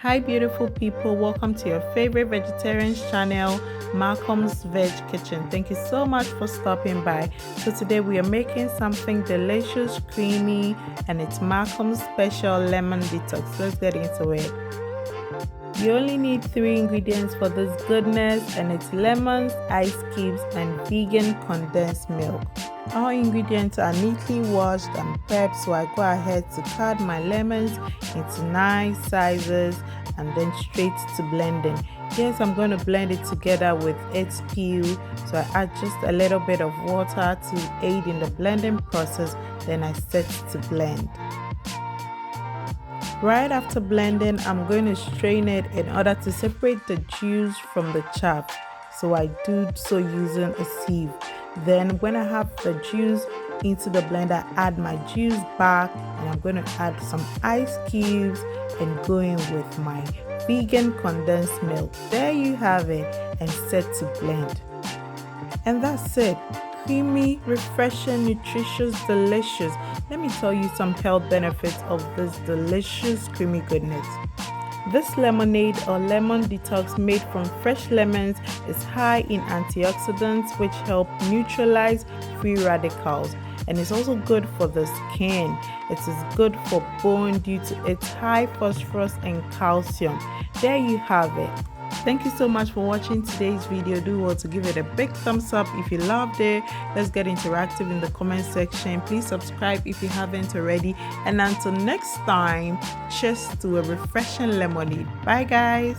Hi beautiful people, welcome to your favorite vegetarian channel, Macoms Veg Kitchen. Thank you so much for stopping by. So today we are making something delicious, creamy, and it's Macoms special lemon detox. Let's get into it. You only need 3 ingredients for this goodness, and it's lemons, ice cubes, and vegan condensed milk. All ingredients are neatly washed and prepped, so I go ahead to cut my lemons into nice sizes and then straight to blending. Yes, I'm going to blend it together with its peel, so I add just a little bit of water to aid in the blending process, then I set to blend. Right after blending, I'm going to strain it in order to separate the juice from the chaff, so I do so using a sieve. Then when I have the juice into the blender, add my juice back, and I'm going to add some ice cubes and going with my vegan condensed milk. There you have it, and set to blend. And that's it. Creamy, refreshing, nutritious, delicious. Let me tell you some health benefits of this delicious creamy goodness. This lemonade or lemon detox made from fresh lemons is high in antioxidants which help neutralize free radicals, and it's also good for the skin. It is good for bone due to its high phosphorus and calcium. There you have it. Thank you so much for watching today's video. Do well to give it a big thumbs up if you loved it. Let's get interactive in the comment section. Please subscribe if you haven't already. And until next time, cheers to a refreshing lemonade. Bye guys.